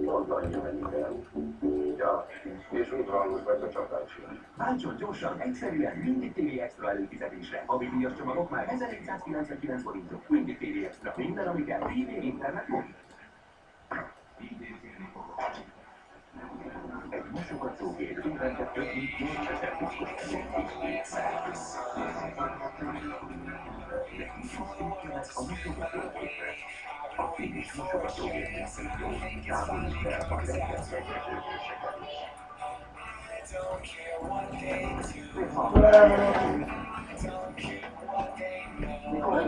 Pont annyi mennyivel. Ja, és útvallós meg a csapácsi. Váltson gyorsan, egyszerűen Mindig TV Extra előfizetésre. Havi díjas csomagok már 1199 forintok. Mindig TV Extra. Minden, ami kell. TV, internet, mobil. Egy mosogatógép évente több mint 8000 piszkos a mosogatógépre. A Philips mosogatógépnek szintén távolít fel a legkeszegyezőseket is. Mikor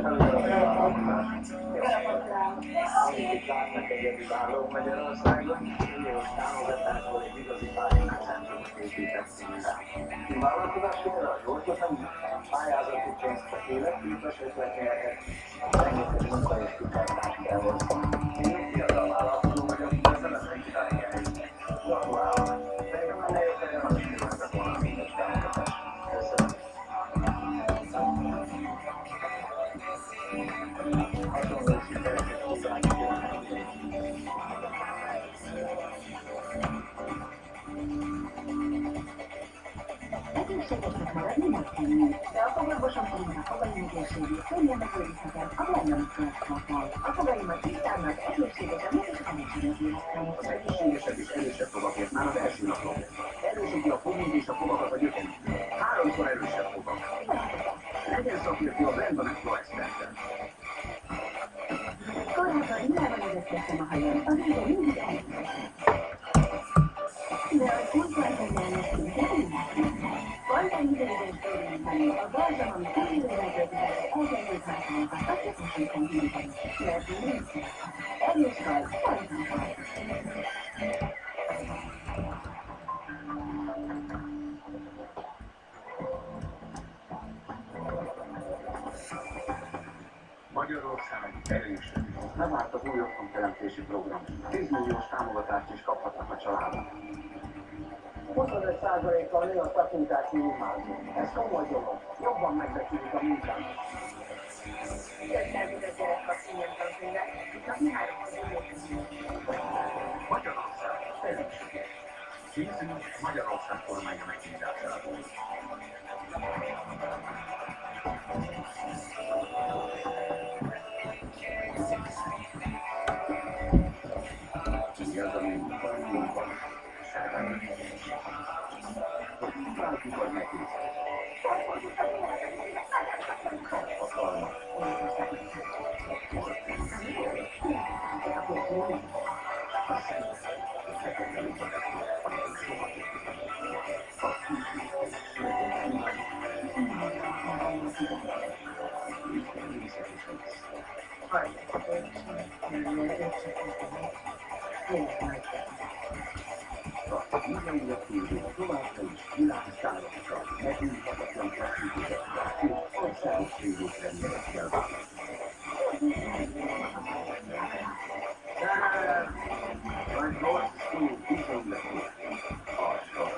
amit látnak egyedülállók Magyarországon, uniós támogatásból egy igazi pályázatcentrum építettünk rá. Vállalkozásról a gyorsan pályázati pénzt a életképes ötletnyereket, rengeteg munkahelyes kitermelást elhoztam. Én fiatal vállalkozó vagyok, de szeretnék kitállni. Gratulálok! Nekem már nejött legyen az időszak volna mindez támogatás. Köszönöm. Hasonló sikereket hozzánk. Egészségesnek maradni megkönnyű, de a fogorvoson pedig a fogaim egészségét könnyen megőrizheted a Blendomit Körszakmal. A fogaimat tisztának, egészségesen és egészséget éreztem. Az egészségesebb és erősebb fogakért már az első napon. Erősíti a fogunk és a fogakat a gyökerítő. 3-szor erősebb fogak. Legyen szakértő a Blendomit Pro Expert-en. Korábban nyilván vezetkeztem a hajam, az ide mindig elvezettem. De az útvartanyának szinte mindent. Valami ideges törvényben a balzsam, ami körülővel töltözett elkerült hátánkat, a képességben gyűjteni, mert ő nem szeretem. Erős vaj, folyton vaj. Magyarország erősödik. Nem árt az új otthonteremtési program. 10 milliós támogatást is kaphatnak a családok. 25%-kal nő a szakmunkás minimálzó. Ez komoly dolog. Jobban megbecsülik a munkát. 500 000 gyerek kap ingyen tankönyvet, napi 300 Magyarország erősödik. Készülünk Magyarország kormánya megnyitásáról. Ki az, ami munkan? Váltuk vagy nekünk. Hatalma. A mindenügyek kívül továbbra is világsztárokkal, megnyughatatlan klasszikusokkal és országos cégékrendjerekkel választani. Vagy hosszú bizonylatos a sor.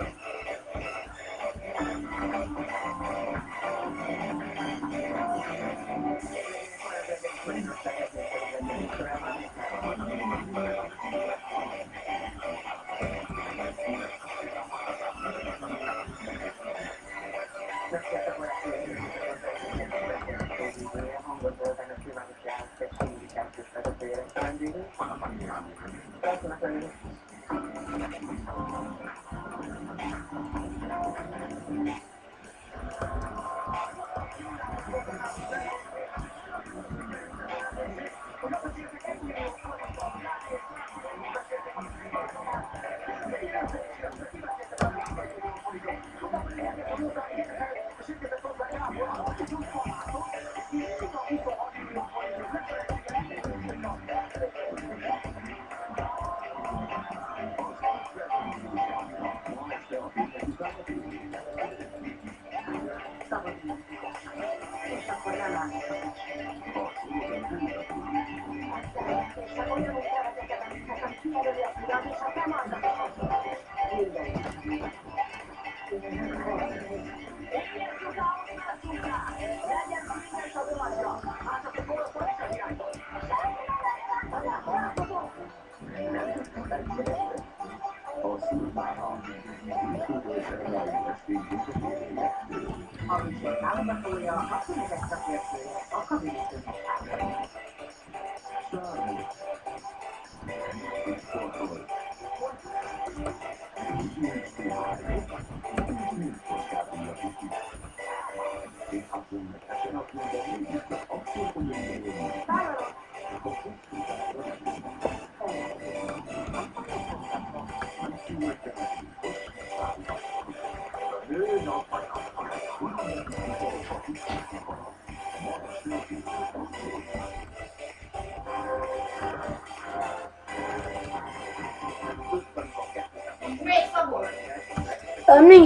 Ausztria hadsereg szakértője a kabinető munkában.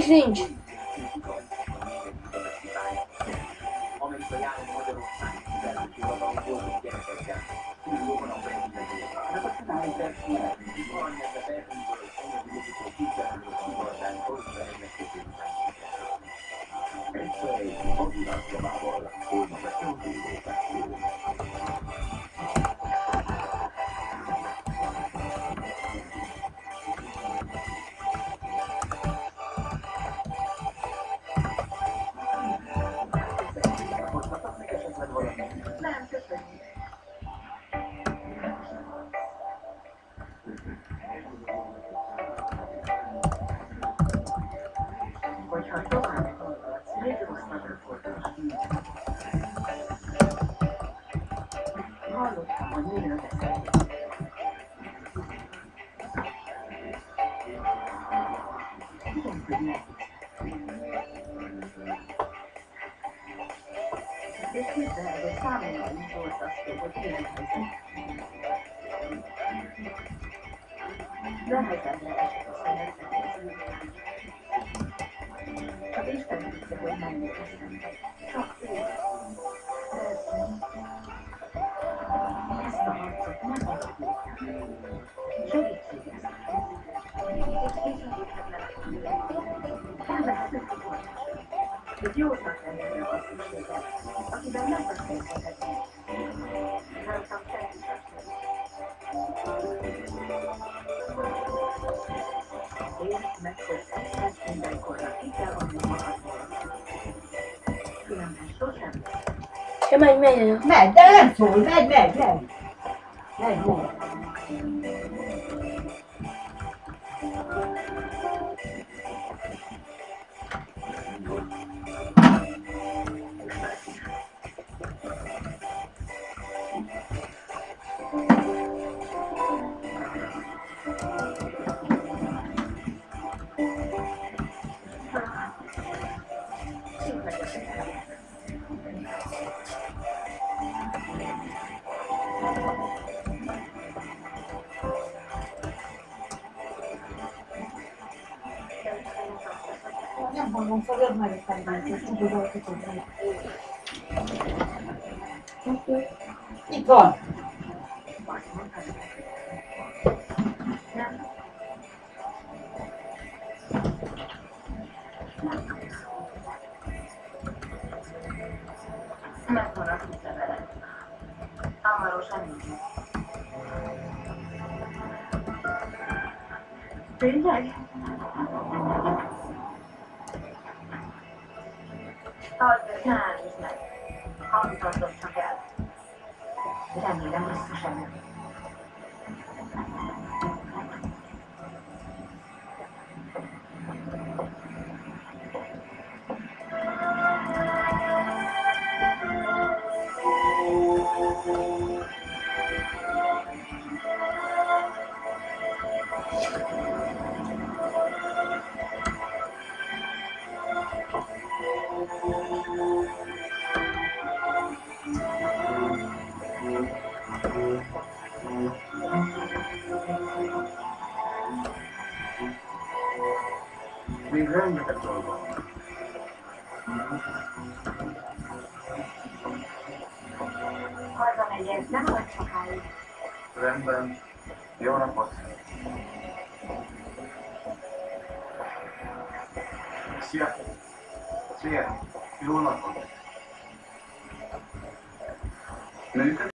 Nincs. Nem, köszönjük. Hogyha tovább gondolsz, még rosszabbra fordulsz. Hallottam, hogy miről beszélünk. Igen, hogy ne. És hidd el, hogy számomra is borzasztó, hogy ilyen helyzet. Nehezemre esik a szemedbe. Csak Isten tudja, hogy mennyi eszembe. Csak ő. De ezt a harcot nem adjuk. Segítséget. És elvesztük volna. Egy jó szakemberre van szükségem, akiben nem beszélhetek. Nem csak segíteni. Értsd meg, hogy ezt mindenkorra ki kell adni magadból. Különben sosem. Ja, megy. Megy, de nem szól, megy. Megy, jó. Nem mondom, fogod majd a fejben, és tudod, hogy tudod. Itt van. Megmaradt itt leveled. Hamarosan így. Tényleg? Albert, ne állítsd meg. Hadd tartom csak el. Remélem, vissza sem jön. Még rengeteg dolga van. Hazamegyek, nem vagy sokáig. Rendben. Jó napot. Szia. Szia. Jó napot. Működik?